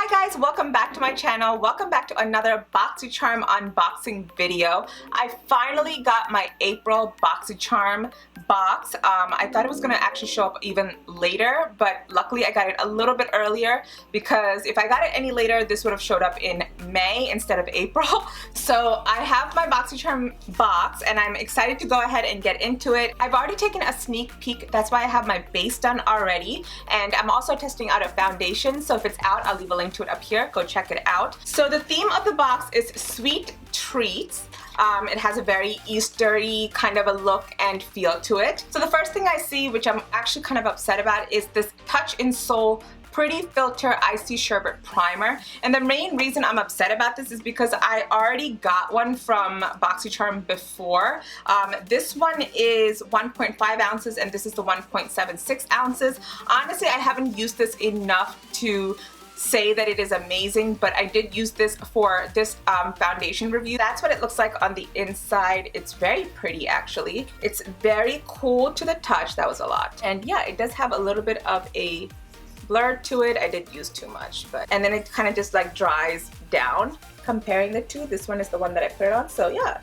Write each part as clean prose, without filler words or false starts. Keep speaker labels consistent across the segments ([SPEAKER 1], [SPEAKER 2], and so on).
[SPEAKER 1] Hi guys, welcome back to my channel. Welcome back to another Boxycharm unboxing video. I finally got my April Boxycharm box. I thought it was gonna actually show up even later, but luckily I got it a little bit earlier because if I got it any later, this would have showed up in May instead of April. So I have my Boxycharm box and I'm excited to go ahead and get into it. I've already taken a sneak peek. That's why I have my base done already. And I'm also testing out a foundation. So if it's out, I'll leave a link to it up here. Go check it out. So the theme of the box is sweet treats. It has a very Eastery kind of a look and feel to it. So the first thing I see, which I'm actually kind of upset about, is this Touch in Soul Pretty Filter Icy Sherbet Primer. And the main reason I'm upset about this is because I already got one from Boxycharm before. This one is 1.5 ounces and this is the 1.76 ounces. Honestly, I haven't used this enough to say that it is amazing, but I did use this for this foundation review. That's what it looks like on the inside. It's very pretty actually. It's very cool to the touch. That was a lot. And yeah, it does have a little bit of a blur to it. I did use too much, but and then it kind of just like dries down. Comparing the two, this one is the one that I put it on, so yeah,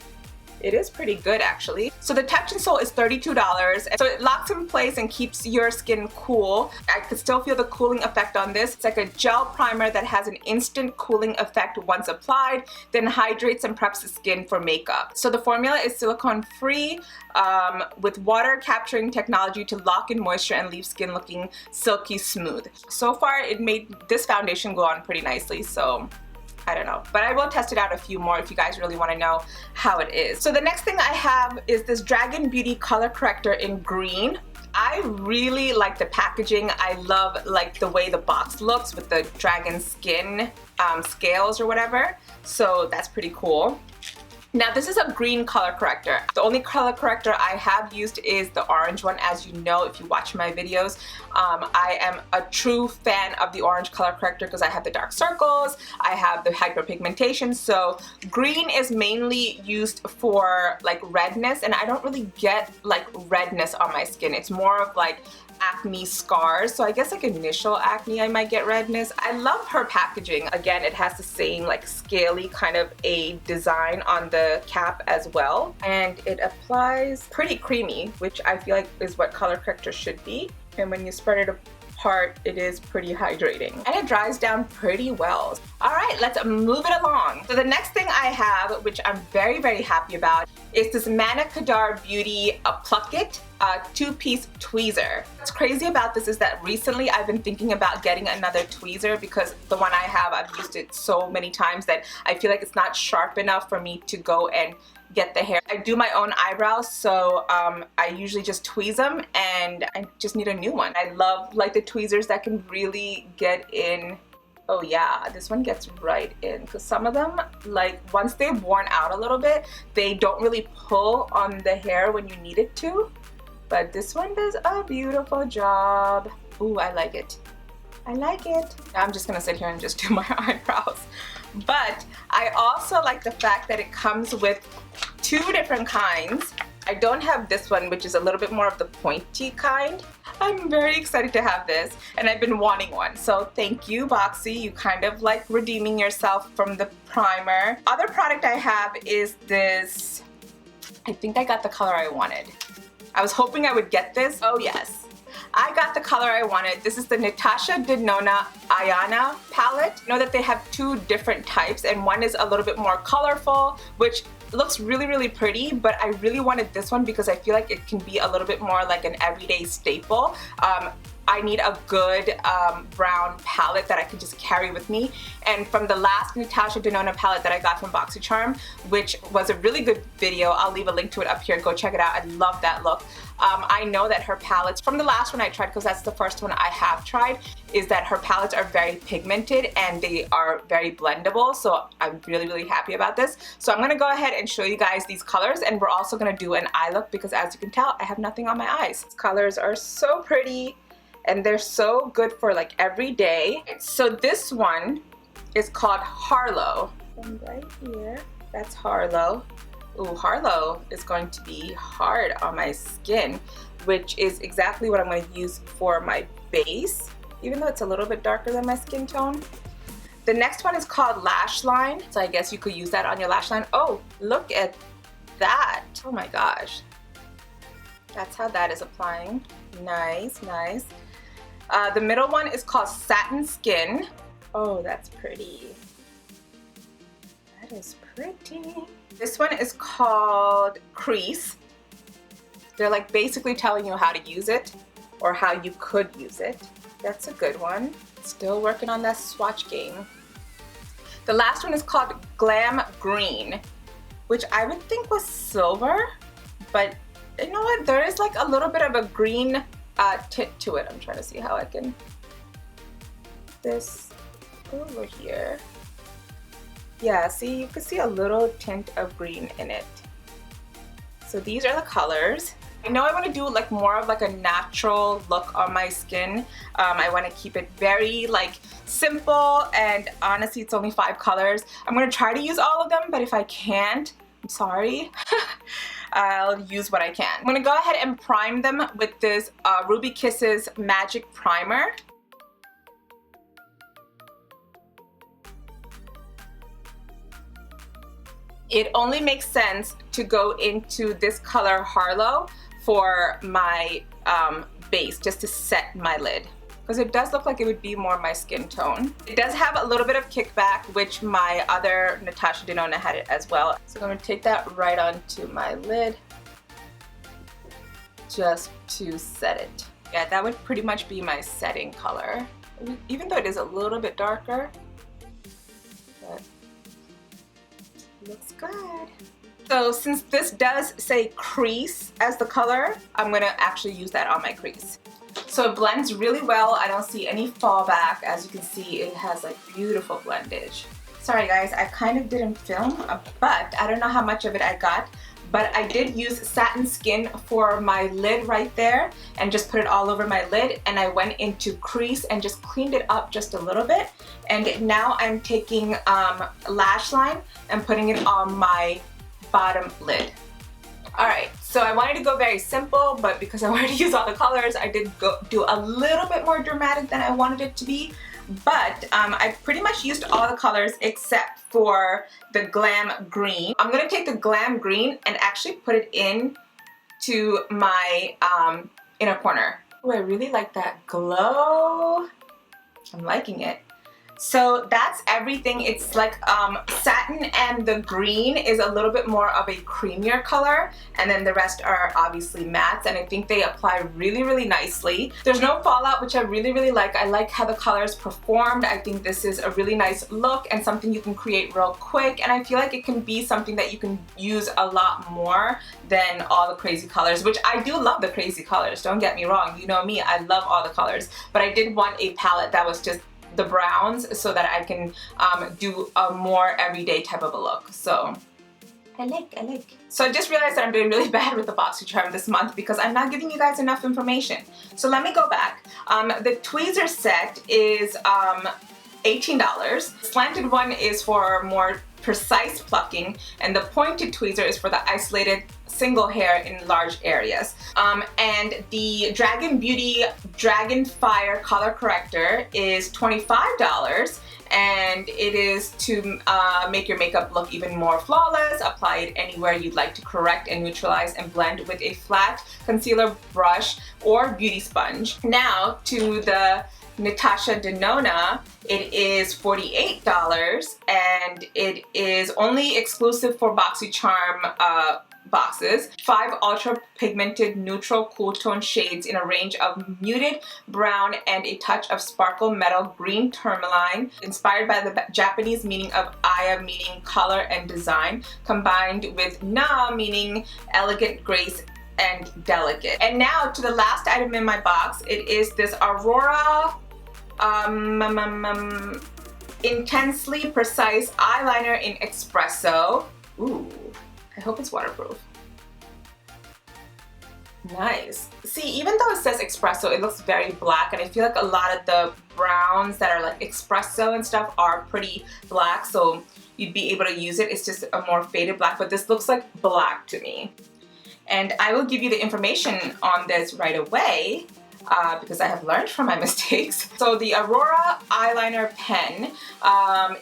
[SPEAKER 1] it is pretty good actually. So the Touch in Soul is $32, so it locks in place and keeps your skin cool. I could still feel the cooling effect on this. It's like a gel primer that has an instant cooling effect once applied, then hydrates and preps the skin for makeup. So the formula is silicone free with water capturing technology to lock in moisture and leave skin looking silky smooth. So far it made this foundation go on pretty nicely, so I don't know, but I will test it out a few more if you guys really want to know how it is. So the next thing I have is this Dragon Beauty Color Corrector in green. I really like the packaging. I love like the way the box looks with the dragon skin scales or whatever. So that's pretty cool. Now this is a green color corrector. The only color corrector I have used is the orange one, as you know if you watch my videos. I am a true fan of the orange color corrector because I have the dark circles, I have the hyperpigmentation, so green is mainly used for like redness, and I don't really get like redness on my skin. It's more of like acne scars, so I guess like initial acne I might get redness. I love her packaging. Again, it has the same like scaly kind of a design on the cap as well, and it applies pretty creamy, which I feel like is what color corrector should be. And when you spread it apart, it is pretty hydrating and it dries down pretty well. All right, let's move it along. So the next thing I have, which I'm very happy about, is this Mana Kadar Beauty Pluck It two-piece tweezer. What's crazy about this is that recently I've been thinking about getting another tweezer because the one I have, I've used it so many times that I feel like it's not sharp enough for me to go and get the hair. I do my own eyebrows, so I usually just tweeze them, and I just need a new one. I love like the tweezers that can really get in. Oh yeah, this one gets right in, because some of them, like once they've worn out a little bit, they don't really pull on the hair when you need it to. But this one does a beautiful job. Ooh, I like it. I like it. I'm just gonna sit here and just do my eyebrows. But I also like the fact that it comes with two different kinds. I don't have this one, which is a little bit more of the pointy kind. I'm very excited to have this, and I've been wanting one. So thank you, Boxy. You kind of like redeeming yourself from the primer. Other product I have is this. I think I got the color I wanted. I was hoping I would get this. Oh yes, I got the color I wanted. This is the Natasha Denona Ayanna palette. I know that they have two different types, and one is a little bit more colorful, which looks really pretty, but I really wanted this one because I feel like it can be a little bit more like an everyday staple. I need a good brown palette that I can just carry with me. And from the last Natasha Denona palette that I got from Boxycharm, which was a really good video, I'll leave a link to it up here, go check it out. I love that look. I know that her palettes, from the last one I tried, because that's the first one I have tried, is that her palettes are very pigmented and they are very blendable, so I'm really happy about this. So I'm gonna go ahead and show you guys these colors, and we're also gonna do an eye look because as you can tell, I have nothing on my eyes. These colors are so pretty, and they're so good for like every day. So this one is called Harlow. And right here, that's Harlow. Ooh, Harlow is going to be hard on my skin, which is exactly what I'm going to use for my base, even though it's a little bit darker than my skin tone. The next one is called Lash Line. So I guess you could use that on your lash line. Oh, look at that. Oh my gosh. That's how that is applying. Nice, nice. The middle one is called Satin Skin. Oh, that's pretty. That is pretty. This one is called Crease. They're like basically telling you how to use it or how you could use it. That's a good one. Still working on that swatch game. The last one is called Glam Green, which I would think was silver, but you know what? There is like a little bit of a green tint to it. I'm trying to see how I can this over here. Yeah, see, you can see a little tint of green in it. So these are the colors. I know I want to do like more of like a natural look on my skin. I want to keep it very like simple, and honestly it's only 5 colors. I'm going to try to use all of them, but if I can't, I'm sorry. I'll use what I can. I'm going to go ahead and prime them with this Ruby Kisses Magic Primer. It only makes sense to go into this color Harlow for my base, just to set my lid, because it does look like it would be more my skin tone. It does have a little bit of kickback, which my other Natasha Denona had it as well. So I'm going to take that right onto my lid just to set it. Yeah, that would pretty much be my setting color, even though it is a little bit darker, but looks good. So since this does say crease as the color, I'm gonna actually use that on my crease. So it blends really well. I don't see any fallback. As you can see, it has like beautiful blendage. Sorry guys, I kind of didn't film, but I don't know how much of it I got. But I did use Satin Skin for my lid right there and just put it all over my lid, and I went into crease and just cleaned it up just a little bit. And now I'm taking Lash Line and putting it on my bottom lid. Alright, so I wanted to go very simple, but because I wanted to use all the colors, I did do a little bit more dramatic than I wanted it to be. But I pretty much used all the colors except for the Glam Green. I'm going to take the Glam Green and actually put it in to my inner corner. Oh, I really like that glow. I'm liking it. So that's everything. It's like satin, and the green is a little bit more of a creamier color, and then the rest are obviously mattes, and I think they apply really, really nicely. There's no fallout, which I really, really like. I like how the colors performed. I think this is a really nice look and something you can create real quick, and I feel like it can be something that you can use a lot more than all the crazy colors, which I do love the crazy colors, don't get me wrong. You know me, I love all the colors, but I did want a palette that was just the browns so that I can do a more everyday type of a look. So I like. So I just realized that I'm doing really bad with the Boxycharm this month because I'm not giving you guys enough information. So let me go back. The tweezer set is $18. Slanted one is for more precise plucking, and the pointed tweezer is for the isolated single hair in large areas. And the Dragon Beauty Dragon Fire Color Corrector is $25, and it is to make your makeup look even more flawless. Apply it anywhere you'd like to correct and neutralize, and blend with a flat concealer brush or beauty sponge. Now to the Natasha Denona, it is $48, and it is only exclusive for Boxycharm boxes. 5 ultra pigmented neutral cool tone shades in a range of muted brown and a touch of sparkle metal green tourmaline, inspired by the Japanese meaning of Aya, meaning color and design, combined with Na, meaning elegant grace and delicate. And now to the last item in my box. It is this Aurora Intensely Precise Eyeliner in Espresso. Ooh, I hope it's waterproof. Nice. See, even though it says Espresso, it looks very black, and I feel like a lot of the browns that are like Espresso and stuff are pretty black, so you'd be able to use it. It's just a more faded black, but this looks like black to me. And I will give you the information on this right away. because I have learned from my mistakes. So the Aurora Eyeliner pen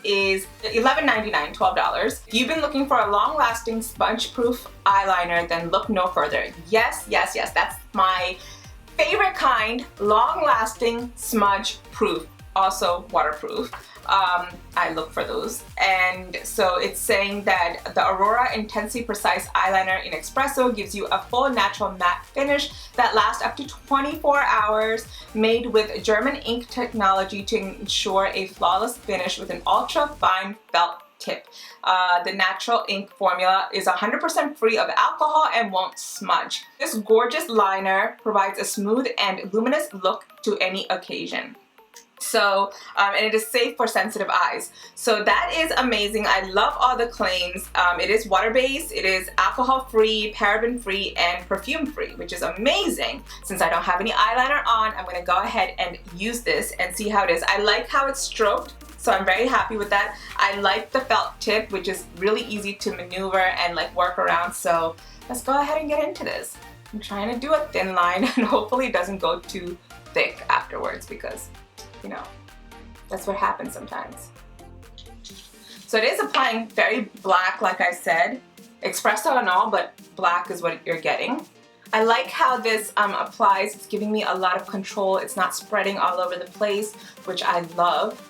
[SPEAKER 1] is $11.99, $12. If you've been looking for a long-lasting sponge-proof eyeliner, then look no further. Yes, yes, yes, that's my favorite kind, long-lasting, smudge-proof, also waterproof. I look for those. And so it's saying that the Aurora Intensely Precise Eyeliner in Espresso gives you a full natural matte finish that lasts up to 24 hours, made with German ink technology to ensure a flawless finish with an ultra fine felt tip. The natural ink formula is 100% free of alcohol and won't smudge. This gorgeous liner provides a smooth and luminous look to any occasion. So, and it is safe for sensitive eyes. So that is amazing. I love all the claims. It is water-based, it is alcohol-free, paraben-free, and perfume-free, which is amazing. Since I don't have any eyeliner on, I'm gonna go ahead and use this and see how it is. I like how it's stroked, so I'm very happy with that. I like the felt tip, which is really easy to maneuver and like work around. So let's go ahead and get into this. I'm trying to do a thin line and hopefully it doesn't go too thick afterwards, because you know, that's what happens sometimes. So it is applying very black, like I said, espresso and all, but black is what you're getting. I like how this applies. It's giving me a lot of control. It's not spreading all over the place, which I love.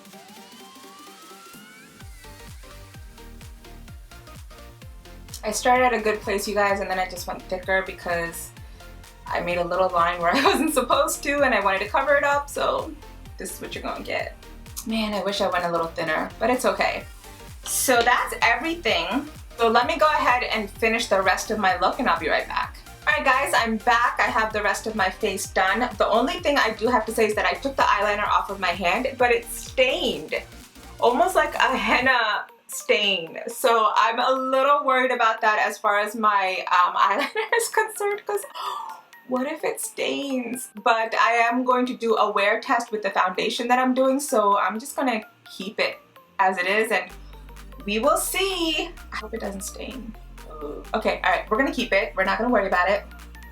[SPEAKER 1] I started at a good place, you guys, and then I just went thicker because I made a little line where I wasn't supposed to and I wanted to cover it up, so this is what you're gonna get. Man, I wish I went a little thinner, but it's okay. So that's everything. So let me go ahead and finish the rest of my look and I'll be right back. Alright guys, I'm back. I have the rest of my face done. The only thing I do have to say is that I took the eyeliner off of my hand, but it's stained. Almost like a henna stain. So I'm a little worried about that as far as my eyeliner is concerned, because what if it stains? But I am going to do a wear test with the foundation that I'm doing, so I'm just gonna keep it as it is and we will see. I hope it doesn't stain. Okay, alright, we're gonna keep it. We're not gonna worry about it.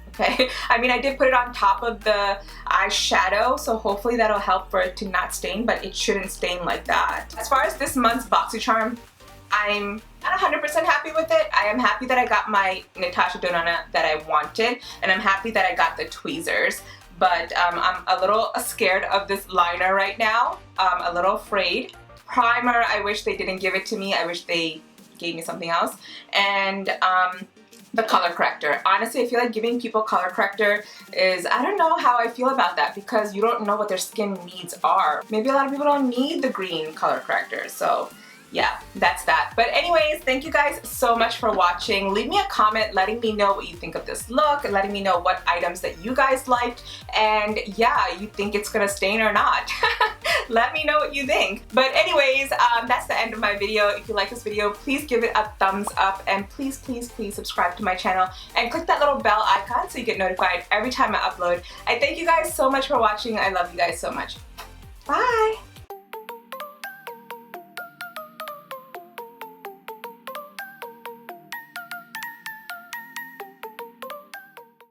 [SPEAKER 1] Okay, I mean, I did put it on top of the eyeshadow, so hopefully that'll help for it to not stain, but it shouldn't stain like that. As far as this month's Boxycharm, I'm not 100% happy with it. I am happy that I got my Natasha Denona that I wanted, and I'm happy that I got the tweezers, but I'm a little scared of this liner right now. A little afraid. Primer, I wish they didn't give it to me. I wish they gave me something else. And the color corrector. Honestly, I feel like giving people color corrector is, I don't know how I feel about that, because you don't know what their skin needs are. Maybe a lot of people don't need the green color corrector, so yeah, that's that. But anyways, thank you guys so much for watching. Leave me a comment letting me know what you think of this look, and letting me know what items that you guys liked, and yeah, you think it's gonna stain or not. Let me know what you think. But anyways, that's the end of my video. If you like this video, please give it a thumbs up, and please, please, please subscribe to my channel and click that little bell icon so you get notified every time I upload. I thank you guys so much for watching. I love you guys so much. Bye!